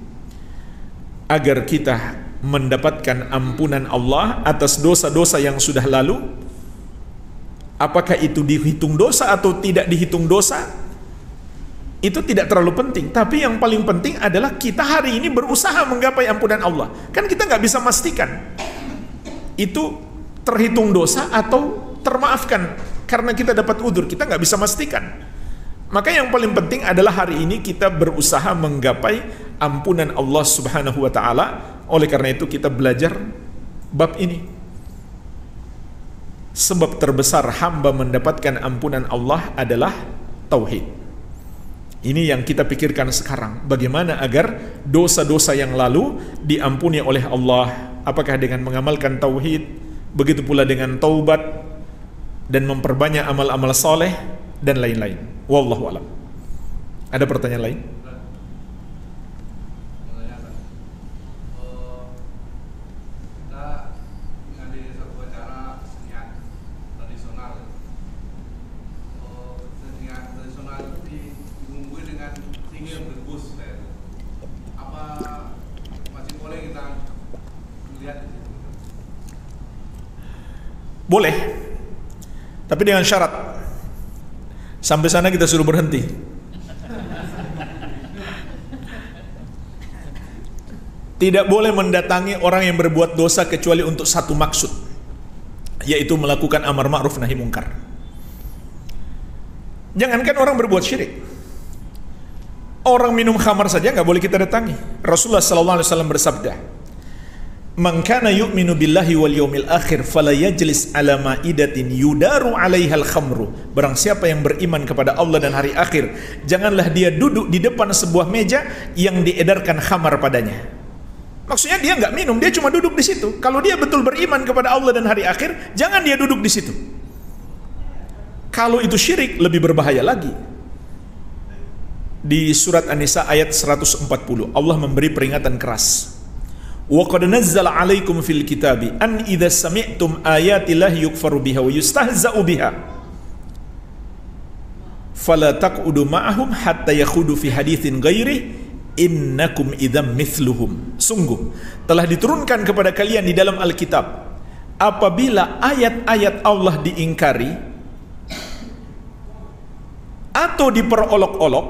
Agar kita mendapatkan ampunan Allah atas dosa-dosa yang sudah lalu. Apakah itu dihitung dosa atau tidak dihitung dosa, itu tidak terlalu penting. Tapi yang paling penting adalah kita hari ini berusaha menggapai ampunan Allah. Kan kita nggak bisa memastikan itu terhitung dosa atau termaafkan karena kita dapat uzur. Kita nggak bisa memastikan. Maka yang paling penting adalah hari ini kita berusaha menggapai ampunan Allah Subhanahu wa ta'ala. Oleh karena itu kita belajar bab ini. Sebab terbesar hamba mendapatkan ampunan Allah adalah tauhid. Ini yang kita pikirkan sekarang. Bagaimana agar dosa-dosa yang lalu diampuni oleh Allah. Apakah dengan mengamalkan tauhid, begitu pula dengan taubat dan memperbanyak amal-amal soleh dan lain-lain. Wallahu a'lam. Ada pertanyaan lain? Boleh, tapi dengan syarat. Sampai sana kita suruh berhenti. Tidak boleh mendatangi orang yang berbuat dosa kecuali untuk satu maksud, yaitu melakukan amar ma'ruf nahi mungkar. Jangankan orang berbuat syirik, orang minum khamar saja nggak boleh kita datangi. Rasulullah SAW bersabda, "Man kana yu'minu billahi wal yawmil akhir fala yajlis ala ma'idatin yudaru 'alaihal khamru." Barang siapa yang beriman kepada Allah dan hari akhir, janganlah dia duduk di depan sebuah meja yang diedarkan khamar padanya. Maksudnya dia nggak minum, dia cuma duduk di situ. Kalau dia betul beriman kepada Allah dan hari akhir, jangan dia duduk di situ. Kalau itu syirik, lebih berbahaya lagi. Di surat An-Nisa ayat 140, Allah memberi peringatan keras. Wa qad nazzala 'alaikum fil kitabi an idza sami'tum ayatillahi yukfaru biha wa yustahza'u biha fala taq'udu ma'ahum hatta yakhudu fi haditsin ghairi innakum idzam mithluhum. Sungguh telah diturunkan kepada kalian di dalam Alkitab, apabila ayat-ayat Allah diingkari atau diperolok-olok,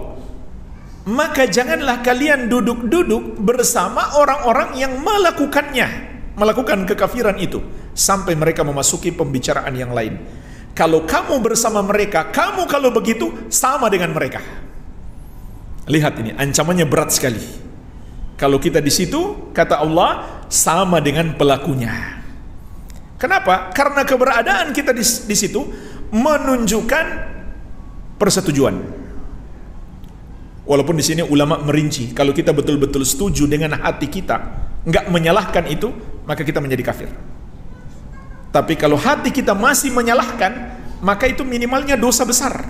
maka janganlah kalian duduk-duduk bersama orang-orang yang melakukan kekafiran itu sampai mereka memasuki pembicaraan yang lain. Kalau kamu bersama mereka, kamu kalau begitu sama dengan mereka. Lihat ini, ancamannya berat sekali. Kalau kita di situ, kata Allah, sama dengan pelakunya. Kenapa? Karena keberadaan kita di situ menunjukkan persetujuan. Walaupun di sini ulama merinci, kalau kita betul-betul setuju dengan hati kita, nggak menyalahkan itu, maka kita menjadi kafir. Tapi kalau hati kita masih menyalahkan, maka itu minimalnya dosa besar.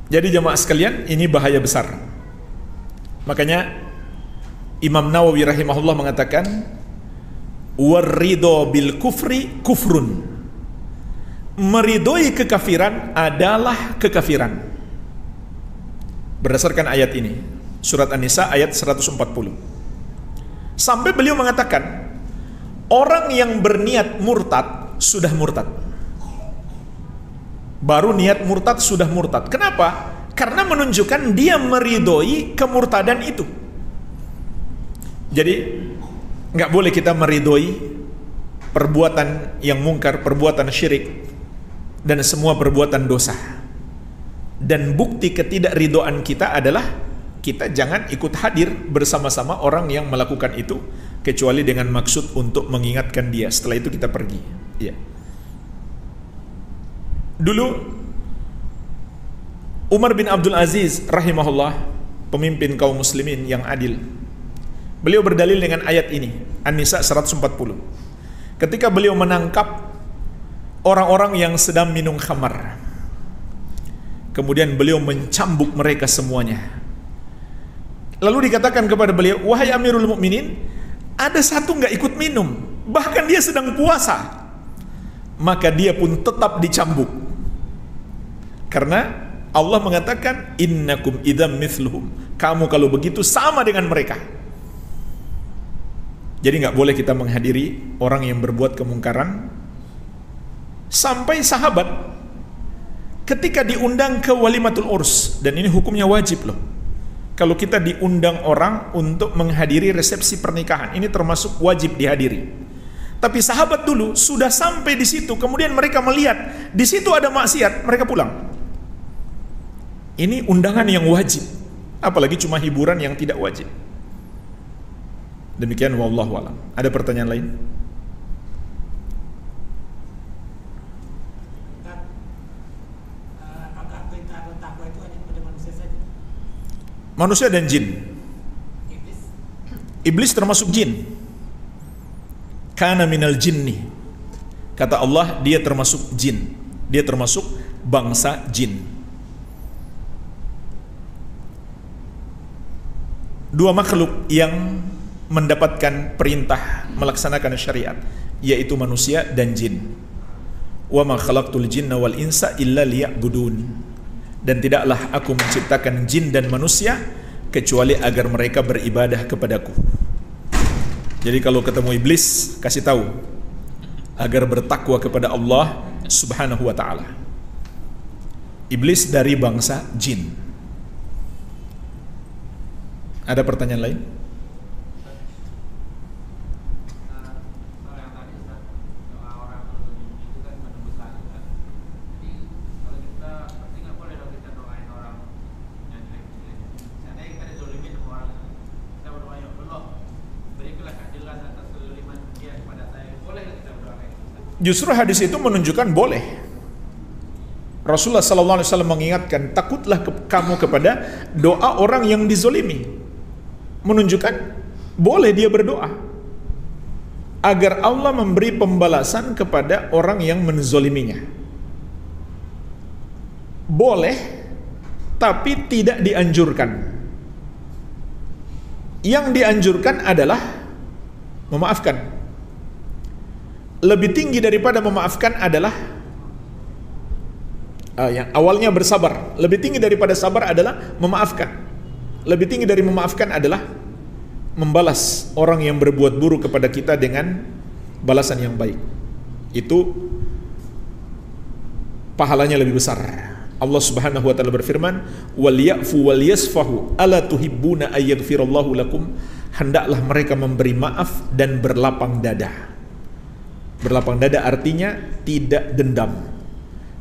Jadi jamaah sekalian, ini bahaya besar. Makanya Imam Nawawi rahimahullah mengatakan, warridho bil kufri kufrun. Meridhoi kekafiran adalah kekafiran. Berdasarkan ayat ini, surat An-Nisa ayat 140. Sampai beliau mengatakan, orang yang berniat murtad sudah murtad. Baru niat murtad sudah murtad. Kenapa? Karena menunjukkan dia meridhoi kemurtadan itu. Jadi nggak boleh kita meridhoi perbuatan yang mungkar, perbuatan syirik, dan semua perbuatan dosa. Dan bukti ketidakridhoan kita adalah kita jangan ikut hadir bersama-sama orang yang melakukan itu, kecuali dengan maksud untuk mengingatkan dia. Setelah itu kita pergi. Ya. Dulu Umar bin Abdul Aziz rahimahullah, pemimpin kaum muslimin yang adil, beliau berdalil dengan ayat ini, An-Nisa 140. Ketika beliau menangkap orang-orang yang sedang minum khamar, kemudian beliau mencambuk mereka semuanya. Lalu dikatakan kepada beliau, wahai Amirul Mukminin, ada satu nggak ikut minum, bahkan dia sedang puasa. Maka dia pun tetap dicambuk. Karena Allah mengatakan, innakum idzam mithluhum. Kamu kalau begitu sama dengan mereka. Jadi nggak boleh kita menghadiri orang yang berbuat kemungkaran. Sampai sahabat ketika diundang ke walimatul urs, dan ini hukumnya wajib loh. Kalau kita diundang orang untuk menghadiri resepsi pernikahan, ini termasuk wajib dihadiri. Tapi sahabat dulu sudah sampai di situ, kemudian mereka melihat di situ ada maksiat, mereka pulang. Ini undangan yang wajib, apalagi cuma hiburan yang tidak wajib. Demikian, wallahu a'lam. Ada pertanyaan lain? Manusia dan jin. Iblis termasuk jin. Kana minal jinni. Kata Allah, dia termasuk jin. Dia termasuk bangsa jin. Dua makhluk yang mendapatkan perintah melaksanakan syariat, yaitu manusia dan jin. Wa ma khalaqtul jinna wal insa illa liya'budun. Dan tidaklah aku menciptakan jin dan manusia kecuali agar mereka beribadah kepadaku. Jadi kalau ketemu iblis, kasih tahu agar bertakwa kepada Allah Subhanahu wa ta'ala. Iblis dari bangsa jin. Ada pertanyaan lain? Justru hadis itu menunjukkan boleh. Rasulullah sallallahu alaihi wasallam mengingatkan, takutlah kamu kepada doa orang yang dizolimi. Menunjukkan boleh dia berdoa agar Allah memberi pembalasan kepada orang yang menzoliminya. Boleh, tapi tidak dianjurkan. Yang dianjurkan adalah memaafkan. Lebih tinggi daripada memaafkan adalah yang awalnya bersabar. Lebih tinggi daripada sabar adalah memaafkan. Lebih tinggi dari memaafkan adalah membalas orang yang berbuat buruk kepada kita dengan balasan yang baik. Itu pahalanya lebih besar. Allah Subhanahu wa taala berfirman, "Wal ya'fu wal yasfahu ala tuhibbuna ay yaghfirallahu lakum." Hendaklah mereka memberi maaf dan berlapang dada. Berlapang dada artinya tidak dendam.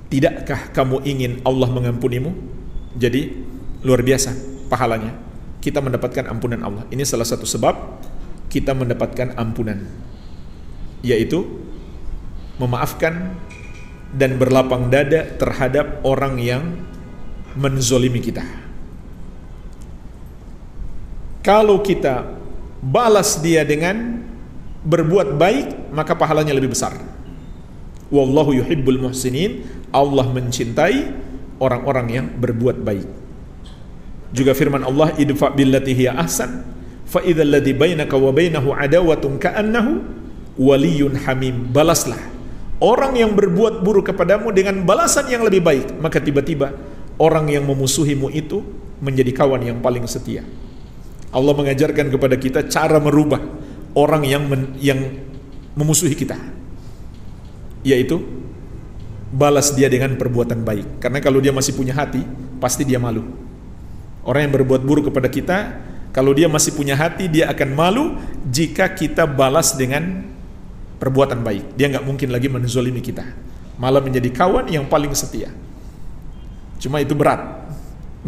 Tidakkah kamu ingin Allah mengampunimu? Jadi luar biasa pahalanya. Kita mendapatkan ampunan Allah. Ini salah satu sebab kita mendapatkan ampunan, yaitu memaafkan dan berlapang dada terhadap orang yang menzolimi kita. Kalau kita balas dia dengan berbuat baik, maka pahalanya lebih besar. Wallahu yuhibbul muhsinin. Allah mencintai orang-orang yang berbuat baik. Juga firman Allah, idfa billati hiya ahsan fa idzal ladzi bainaka wa bainahu adawatun ka'annahu waliyyun hamim. Balaslah orang yang berbuat buruk kepadamu dengan balasan yang lebih baik, maka tiba-tiba orang yang memusuhimu itu menjadi kawan yang paling setia. Allah mengajarkan kepada kita cara merubah orang yang memusuhi kita, yaitu balas dia dengan perbuatan baik. Karena kalau dia masih punya hati, pasti dia malu. Orang yang berbuat buruk kepada kita, kalau dia masih punya hati, dia akan malu jika kita balas dengan perbuatan baik. Dia nggak mungkin lagi menzolimi kita, malah menjadi kawan yang paling setia. Cuma itu berat,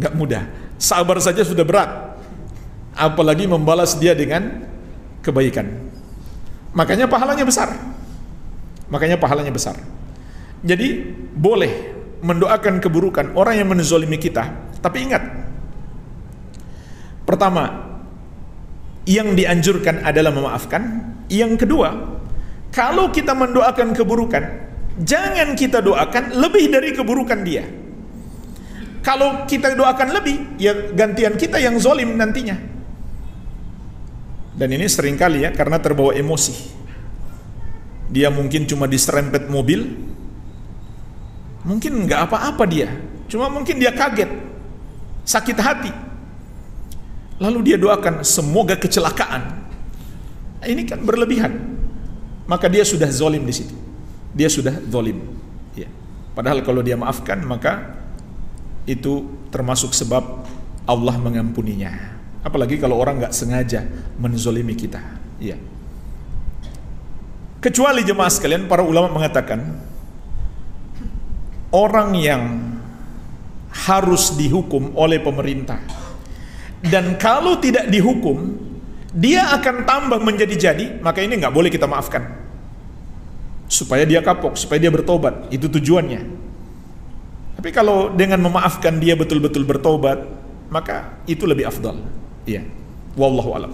nggak mudah. Sabar saja sudah berat, apalagi membalas dia dengan kebaikan. Makanya pahalanya besar. Jadi boleh mendoakan keburukan orang yang menzolimi kita, tapi ingat, pertama, yang dianjurkan adalah memaafkan. Yang kedua, kalau kita mendoakan keburukan, jangan kita doakan lebih dari keburukan dia. Kalau kita doakan lebih, ya gantian kita yang zolim nantinya. Dan ini seringkali ya, karena terbawa emosi. Dia mungkin cuma diserempet mobil, mungkin nggak apa-apa dia, cuma mungkin dia kaget, sakit hati, lalu dia doakan semoga kecelakaan. Ini kan berlebihan, maka dia sudah zolim di situ. Dia sudah zolim. Ya. Padahal kalau dia maafkan, maka itu termasuk sebab Allah mengampuninya. Apalagi kalau orang nggak sengaja menzolimi kita. Ya. Kecuali jemaah sekalian, para ulama mengatakan orang yang harus dihukum oleh pemerintah, dan kalau tidak dihukum dia akan tambah menjadi-jadi, maka ini nggak boleh kita maafkan, supaya dia kapok, supaya dia bertobat. Itu tujuannya. Tapi kalau dengan memaafkan dia betul-betul bertobat, maka itu lebih afdal. Iya. Wallahu a'lam.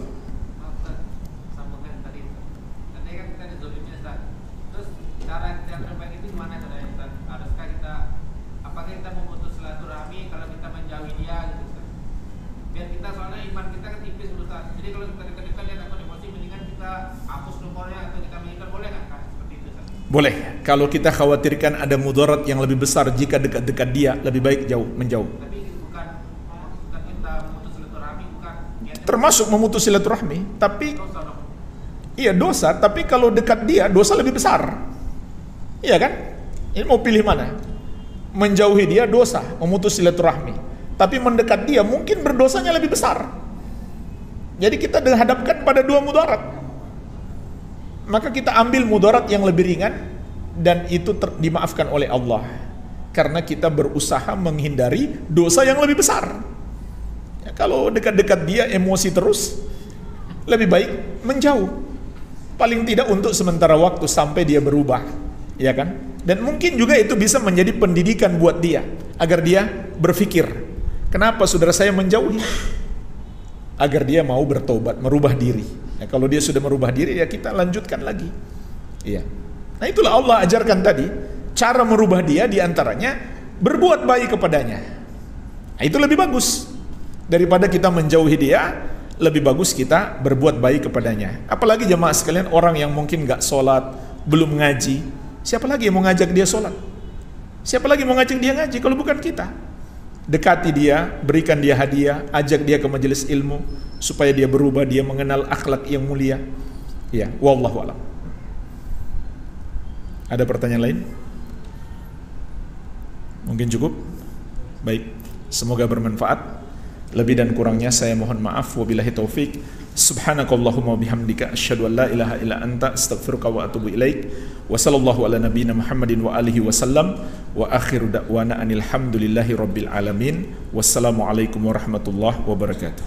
Boleh, kalau kita khawatirkan ada mudarat yang lebih besar jika dekat-dekat dia, lebih baik menjauh. Tapi bukan kita memutus silaturahmi, bukan. Termasuk memutus silaturahmi, tapi Dosa dong. iya dosa, tapi kalau dekat dia dosa lebih besar. Iya kan? Ini mau pilih mana? Menjauhi dia dosa, memutus silaturahmi. Tapi mendekat dia mungkin berdosanya lebih besar. Jadi kita dihadapkan pada dua mudarat. Maka kita ambil mudarat yang lebih ringan, dan itu dimaafkan oleh Allah karena kita berusaha menghindari dosa yang lebih besar. Ya, kalau dekat-dekat dia emosi terus, lebih baik menjauh, paling tidak untuk sementara waktu sampai dia berubah, ya kan? Dan mungkin juga itu bisa menjadi pendidikan buat dia, agar dia berpikir, kenapa saudara saya menjauhi? Agar dia mau bertobat, merubah diri. Ya, kalau dia sudah merubah diri, ya kita lanjutkan lagi. Iya. Nah itulah Allah ajarkan tadi, cara merubah dia diantaranya berbuat baik kepadanya. Nah, itu lebih bagus daripada kita menjauhi dia. Lebih bagus kita berbuat baik kepadanya. Apalagi jemaah sekalian, orang yang mungkin gak sholat, belum ngaji, siapa lagi yang mau ngajak dia sholat? Siapa lagi mau ngajak dia ngaji kalau bukan kita? Dekati dia, berikan dia hadiah, ajak dia ke majelis ilmu supaya dia berubah, dia mengenal akhlak yang mulia. Ya, wallahu a'lam. Ada pertanyaan lain? Mungkin cukup? Baik, semoga bermanfaat. Lebih dan kurangnya saya mohon maaf. Wabillahi taufik. Subhanakallahumma bihamdika asyhadu an la ilaha illa anta astaghfiruka wa atubu ilaik. Wa sallallahu ala nabiyyina Muhammadin wa alihi wasallam. Wa akhiru da'wana anil hamdulillahi rabbil alamin. Wassalamualaikum warahmatullahi wabarakatuh.